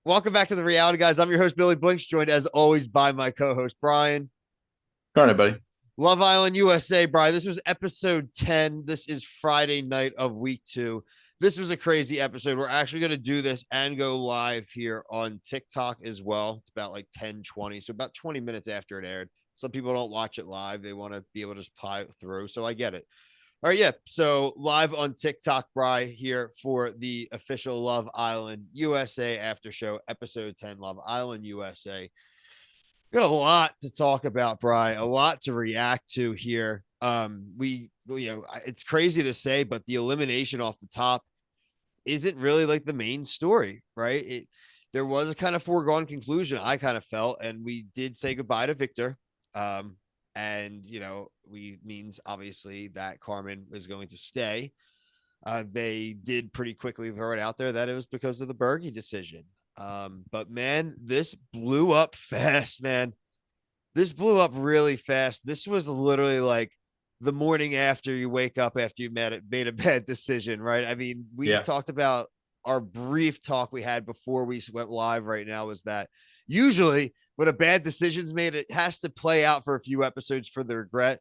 Welcome back to the reality guys. I'm your host, Billy Blinks, joined as always by my co-host, Brian. Darn buddy. Love Island USA, Brian. This was episode 10. This is Friday night of week 2. This was a crazy episode. We're actually going to do this and go live here on TikTok as well. It's about like 10:20, so about 20 minutes after it aired. Some people don't watch it live. They want to be able to just ply it through, so I get it. All right, yeah. So live on TikTok, Bry, here for the official Love Island USA after show, episode 10, Love Island USA. Got a lot to talk about, Bry, a lot to react to here. It's crazy to say, but the elimination off the top isn't really like the main story, right? There was a kind of foregone conclusion, I kind of felt, and we did say goodbye to Viktor. Um, and we means obviously that Carmen is going to stay. They did pretty quickly throw it out there that it was because of the Bergie decision. But man, this blew up fast, man. This blew up really fast. This was literally like the morning after you wake up after you made a bad decision, right? I mean, we Yeah. talked about our brief talk we had before we went live right now was that usually when a bad decision's made, it has to play out for a few episodes for the regret.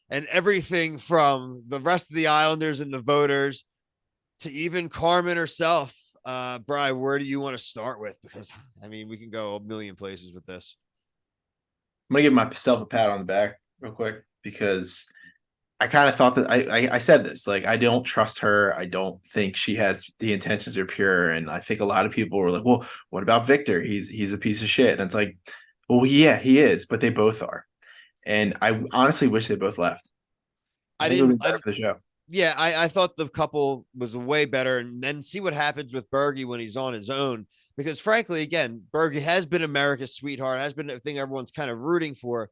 And everything from the rest of the Islanders and the voters to even Carmen herself. Brian, where do you want to start with? Because I mean, we can go a million places with this. I'm gonna give myself a pat on the back real quick because I kind of thought that I said this, like, I don't trust her. I don't think she has the intentions are pure. And I think a lot of people were like, well, what about Viktor? He's a piece of shit. And it's like, well, yeah, he is, but they both are. And I honestly wish they both left. I I think it would didn't. be better for the show. Yeah, I thought the couple was way better, and then see what happens with Bergie when he's on his own. Because frankly, again, Bergie has been America's sweetheart, has been the thing everyone's kind of rooting for.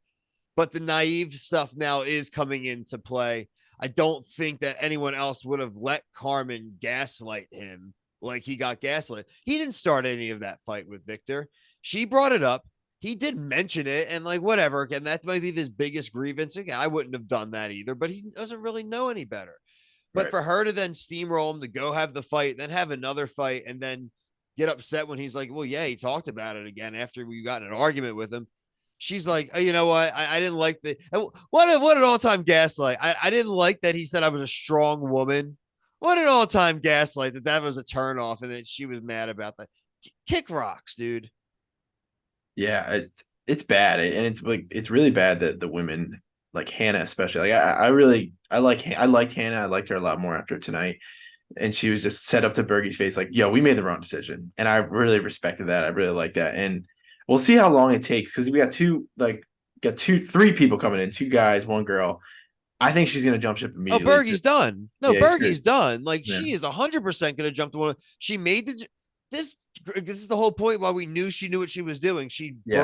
But the naive stuff now is coming into play. I don't think that anyone else would have let Carmen gaslight him like he got gaslit. He didn't start any of that fight with Viktor. She brought it up. He did mention it and like whatever. Again, that might be his biggest grievance. Again, I wouldn't have done that either, but he doesn't really know any better. But Right. for her to then steamroll him to go have the fight, then have another fight, and then get upset when he's like, well, yeah, he talked about it again after we got in an argument with him. She's like, oh, you know what? I didn't like the what an all-time gaslight. I didn't like that he said I was a strong woman. What an all-time gaslight that was a turn off and that she was mad about that. Kick rocks, dude. Yeah, it's bad, and it's like it's really bad that the women, like Hannah especially, like I liked Hannah. I liked her a lot more after tonight, and she was just set up to Bergie's face like, yo, we made the wrong decision, and I really respected that. I really like that, and we'll see how long it takes because we got three people coming in, two guys, one girl. I think she's gonna jump ship Oh, immediately. Bergie's done. No, Yeah, he's Bergie's screwed. done. Like Yeah, she is 100% going to jump to one. She made the this. This is the whole point why we knew she knew what she was doing. She yeah,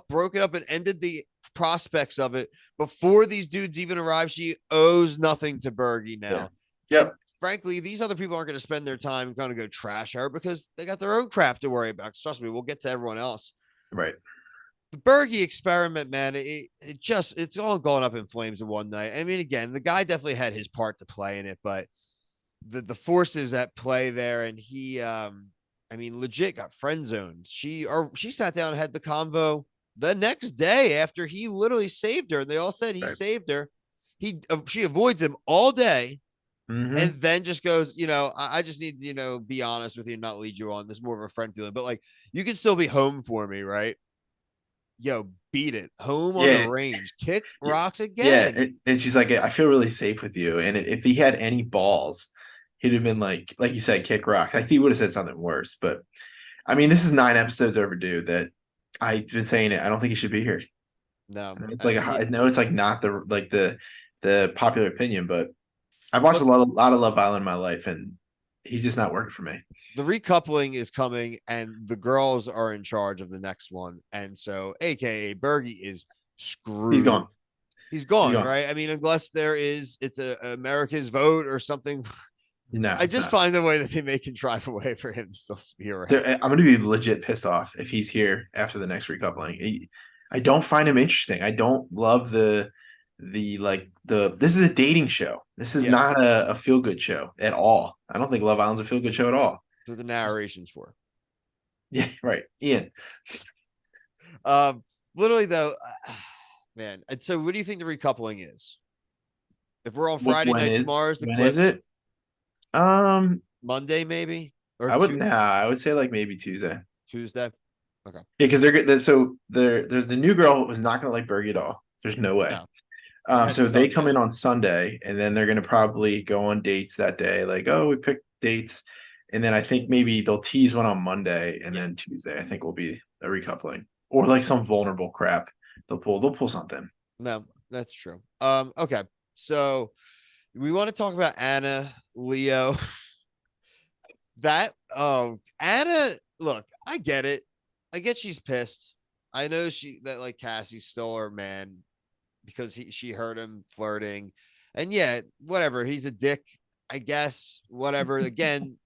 broke it up, and ended the prospects of it before these dudes even arrived. She owes nothing to Bergie yeah, now, and yep, frankly, these other people aren't going to spend their time going to go trash her because they got their own crap to worry about. Trust me, we'll get to everyone else. right. The Bergie experiment, man, it's all going up in flames in one night. I mean, again, the guy definitely had his part to play in it, but the forces at play there, and he, I mean, legit got friend zoned. She sat down and had the convo the next day after he literally saved her. They all said he Right. saved her. She avoids him all day, Mm-hmm. and then just goes, I just need to, be honest with you and not lead you on. This is more of a friend feeling, but like you can still be home for me, right? Yo, beat it. Home on the Yeah, range. Kick yeah, rocks yeah. again. And she's like, I feel really safe with you. And if he had any balls, he'd have been like you said, kick rocks. I think he would have said something worse. But I mean, this is 9 episodes overdue. That I've been saying it. I don't think he should be here. No, I know it's like not the popular opinion, but I've watched look, a lot of Love Island in my life, and he's just not working for me. the recoupling is coming and the girls are in charge of the next one. And so, AKA Bergie is He's screwed. gone. He's He's gone, gone. right? I mean, unless it's a America's vote or something. No, I it's just not. find a way that they make contrive a way for him to still be around. I'm going to be legit pissed off if he's here after the next recoupling. I don't find him interesting. I don't love the this is a dating show. This is Yeah, not a feel good show at all. I don't think Love Island's a feel good show at all. through the narrations for. Yeah, right. Ian. Um, literally though, man. And so, what do you think the recoupling is? If we're on Friday When night, is tomorrow's the when is clips. it? Um, Monday, maybe, or I would Tuesday. nah, I would say like maybe Tuesday. Tuesday. Okay. Yeah, because so there's the new girl who's not gonna like Bergie at all. There's no way. No, that's So they come Sunday. in on Sunday, and then they're gonna probably go on dates that day. Like, oh, we picked dates, and then I think maybe they'll tease one on Monday, and Yeah. then Tuesday I think will be a recoupling or like some vulnerable crap. They'll pull something. No, that's true. Okay. So we want to talk about Anna, Leo. That Anna, look, I get it. I get she's pissed. I know that like Cassie stole her man because she heard him flirting. And yeah, whatever. He's a dick, I guess. Whatever. Again,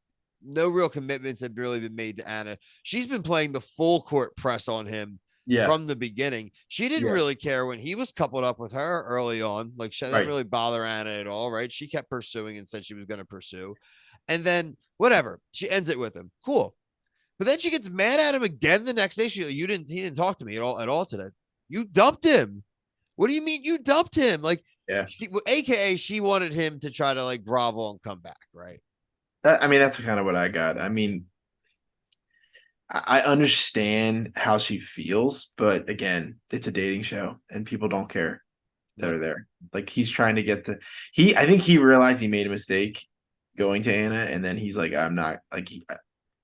no real commitments have really been made to Anna. She's been playing the full court press on him Yeah, from the beginning. She didn't yeah, really care when he was coupled up with her early on. Like, that didn't right. really bother Anna at all, right? She kept pursuing and said she was going to pursue. And then, whatever, she ends it with him. Cool. But then she gets mad at him again the next day. He didn't talk to me at all today. You dumped him. What do you mean you dumped him? Like, Yeah. AKA, she wanted him to try to like grovel and come back, right? I mean, that's kind of what I got. I mean, I understand how she feels, but again, it's a dating show, and people don't care that Yep. are there. Like he's trying to get the he. I think he realized he made a mistake going to Anna, and then he's like, I'm not like.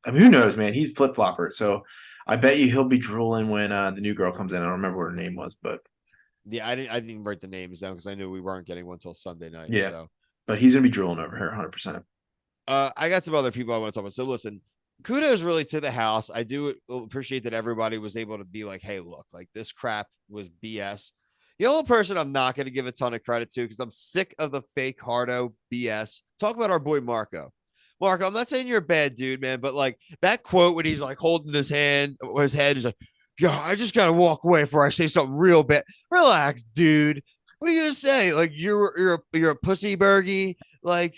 I mean, who knows, man? He's flip flopper, so I bet you he'll be drooling when the new girl comes in. I don't remember what her name was, but Yeah, I didn't even write the names down because I knew we weren't getting one until Sunday night. yeah, So but he's gonna be drooling over her 100%. I got some other people I want to talk about. So listen, kudos really to the house. I do appreciate that everybody was able to be like, hey, look, like this crap was BS. The only person I'm not going to give a ton of credit to because I'm sick of the fake hardo BS. Talk about our boy Marco. Marco, I'm not saying you're a bad dude, man, but like that quote when he's like holding his hand or his head, he's like, yeah, I just got to walk away before I say something real bad. Relax, dude. What are you gonna say? Like you're a pussy burgie? Like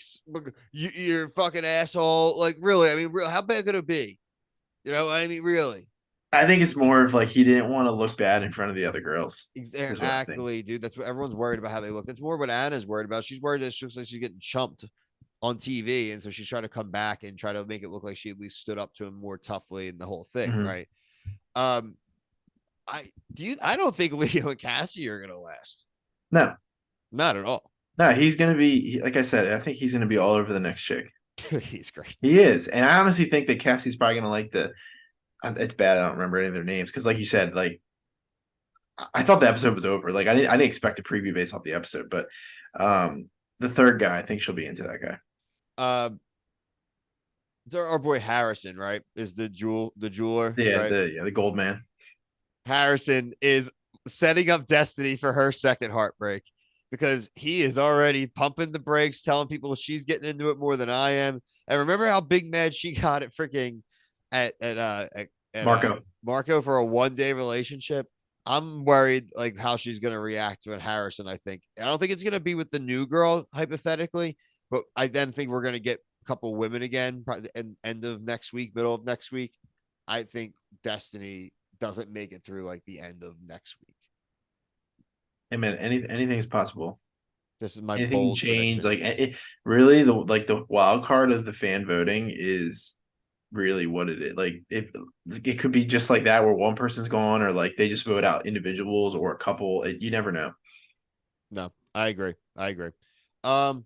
you're a fucking asshole. Like really, I mean, real, how bad could it be? You know, I mean, really. I think it's more of like he didn't want to look bad in front of the other girls. Is what I think. Exactly, dude. That's what everyone's worried about how they look. That's more what Anna's worried about. She's worried that she looks like she's getting chumped on TV, and so she's trying to come back and try to make it look like she at least stood up to him more toughly in the whole thing, Mhm. right? Um, I don't think Leo and Cassie are gonna last. No, Not at all. no, he's gonna be like I said. I think he's gonna be all over the next chick. He's great. He is, and I honestly think that Cassie's probably gonna like the. It's bad. I don't remember any of their names because, like you said, like I thought the episode was over. Like I didn't expect a preview based off the episode, but the third guy, I think she'll be into that guy. Um, our boy Harrison, right, is the jeweler, Yeah, right? the gold man. Harrison is setting up Destiny for her second heartbreak because he is already pumping the brakes, telling people she's getting into it more than I am. And remember how big mad she got at freaking at Marco. Marco for a 1 day relationship. I'm worried like how she's gonna react to it, Harrison. I don't think it's gonna be with the new girl hypothetically, but I then think we're gonna get a couple women again, probably the end of next week, middle of next week. I think Destiny doesn't make it through like the end of next week. Hey man, anything is possible. This is my Anything can bold change. prediction. Like really, the wild card of the fan voting is really what it is. Like it could be just like that, where one person's gone, or like they just vote out individuals or a couple. You never know. No, I agree. I agree. Um,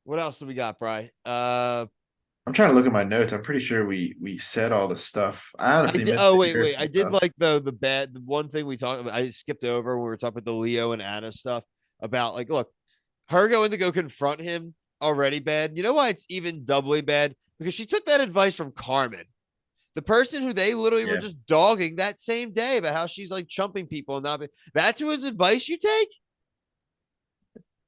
what else do we got, Bry? I'm trying to look at my notes. I'm pretty sure we said all the stuff. I I honestly did. missed Oh the wait. I Harrison did stuff. like the one thing we talked about. I skipped over when we were talking about the Leo and Anna stuff about like, look, her going to go confront him already bad. You know why it's even doubly bad? Because she took that advice from Carmen, the person who they literally were Yeah. just dogging that same day about how she's like chumping people and not. That's who his advice you take.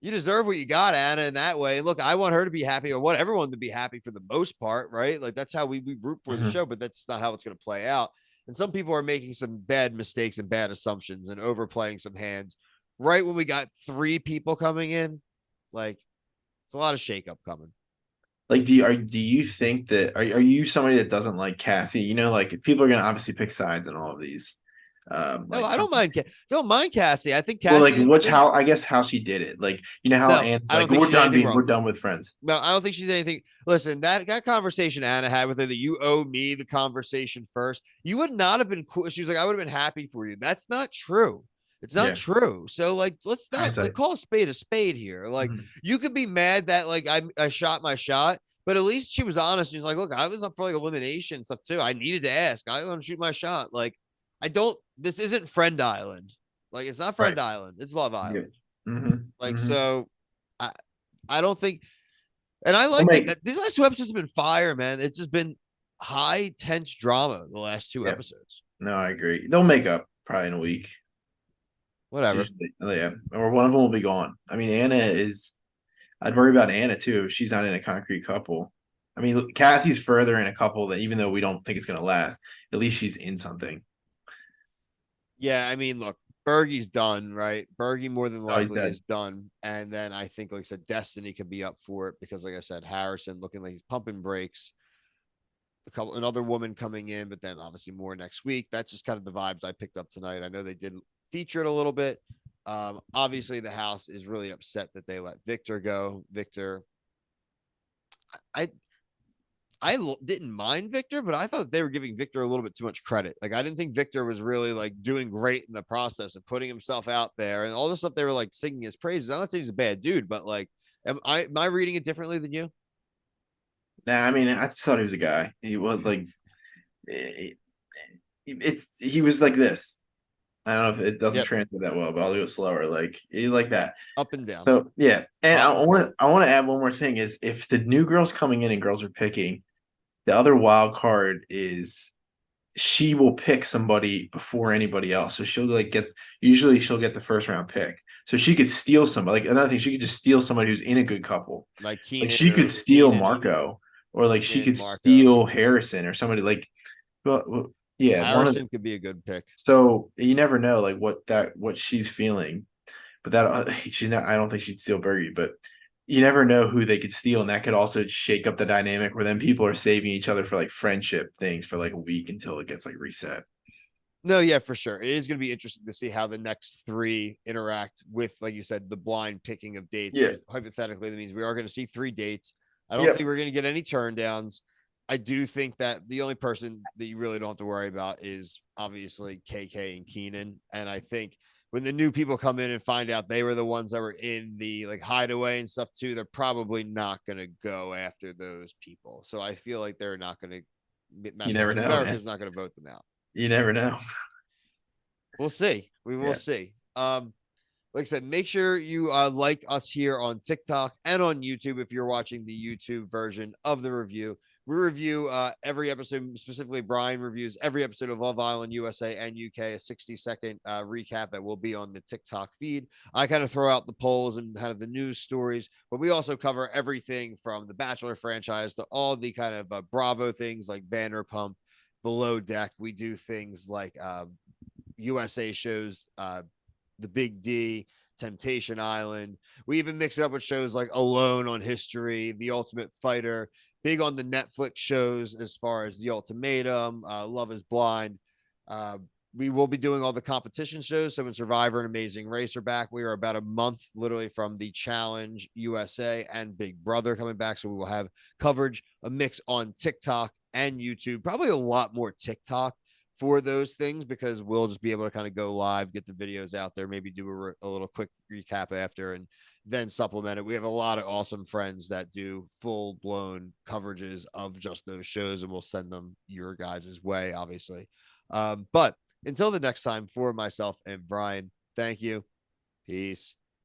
You deserve what you got, Anna, in that way. And look, I want her to be happy. I want everyone to be happy for the most part, right? Like that's how we root for the Mhm. show, but that's not how it's going to play out. And some people are making some bad mistakes and bad assumptions and overplaying some hands. Right when we got 3 people coming in, like it's a lot of shakeup coming. Like, do you think that are you somebody that doesn't like Cassie? You know, like people are gonna obviously pick sides in all of these. No, Like I don't mind. Don't mind Cassie. I think well, like Cassie which did. how I guess how she did it. Like you know how No, and I don't like think she did anything wrong. we're done with friends. No, I don't think she did anything. Listen, that conversation Anna had with her that you owe me the conversation first. You would not have been cool. She was like, I would have been happy for you. That's not true. It's not Yeah, true. So like, let's not like hindsight. call a spade here. Like, Mhm. you could be mad that like I shot my shot, but at least she was honest. She's like, look, I was up for like elimination stuff too. I needed to ask. I want to shoot my shot. Like, I don't. This isn't Friend Island. Like, it's not Right. Friend Island. It's Love Yeah. Island. Mm-hmm. Like, Mm-hmm. so I I don't think, and I We'll like make. that. These last two episodes have been fire, man. It's just been high tense drama the last two Yeah. episodes. No, I agree. They'll make up probably in a week. Whatever. Usually, oh, yeah, or one of them will be gone. I mean, Anna is. I'd worry about Anna too if she's not in a concrete couple. I mean, Cassie's further in a couple that even though we don't think it's gonna last, at least she's in something. Yeah, I mean, look, Bergie's done, right? Bergie more than Oh, he's likely dead. is done. And then I think, like I said, Destiny could be up for it because, like I said, Harrison looking like he's pumping brakes. Another woman coming in, but then obviously more next week. That's just kind of the vibes I picked up tonight. I know they did feature it a little bit. Obviously, the house is really upset that they let Viktor go. Viktor, I didn't mind Viktor, but I thought they were giving Viktor a little bit too much credit. Like, I didn't think Viktor was really like doing great in the process of putting himself out there and all the stuff they were like singing his praises. I'm not saying he's a bad dude, but like, am I reading it differently than you? Nah, I mean, I just thought he was a guy. He was like, he was like this. I don't know if it doesn't Yep, translate that well, but I'll do it slower. Like he like that. up and down, So yeah, and hot and cold. I want to add one more thing is if the new girls coming in and girls are picking, the other wild card is she will pick somebody before anybody else. So she'll like get usually she'll get the first round pick. So she could steal somebody. Like another thing, she could just steal somebody who's in a good couple. Like Like Keenan she could or steal Marco, or like she Keenan, could Marco. steal Harrison or somebody like well yeah, one of Harrison could be a good pick. so you never know like what she's feeling. But that she's not I don't think she'd steal Bergie, but you never know who they could steal, and that could also shake up the dynamic where then people are saving each other for like friendship things for like a week until it gets like reset. No, yeah, for sure. It is going to be interesting to see how the next three interact with, like you said, the blind picking of dates. Yeah. So hypothetically, that means we are going to see three dates. I don't think Yep. we're going to get any turn downs. I do think that the only person that you really don't have to worry about is obviously KK and Keenan. And I think when the new people come in and find out they were the ones that were in the like hideaway and stuff too, they're probably not going to go after those people. So I feel like they're not going to You mess never around. know, man. America's not going to vote them out. You never know. We'll see. We will Yeah. see. Like I said, make sure you like us here on TikTok and on YouTube if you're watching the YouTube version of the review. We review every episode, specifically Brian reviews every episode of Love Island USA and UK, a 60-second recap that will be on the TikTok feed. I kind of throw out the polls and kind of the news stories, but we also cover everything from the Bachelor franchise to all the kind of Bravo things like Vanderpump, Below Deck. We do things like USA shows, The Big D, Temptation Island. We even mix it up with shows like Alone on History, The Ultimate Fighter, big on the Netflix shows as far as The Ultimatum, Love is Blind. Uh, we will be doing all the competition shows. So when Survivor and Amazing Race are back, we are about a month literally from the Challenge USA and Big Brother coming back. So we will have coverage, a mix on TikTok and YouTube, probably a lot more TikTok for those things because we'll just be able to kind of go live, get the videos out there, maybe do a little quick recap after, and then supplement it. We have a lot of awesome friends that do full blown coverages of just those shows, and we'll send them your guys' way, obviously. But until the next time, for myself and Brian, thank you. Peace.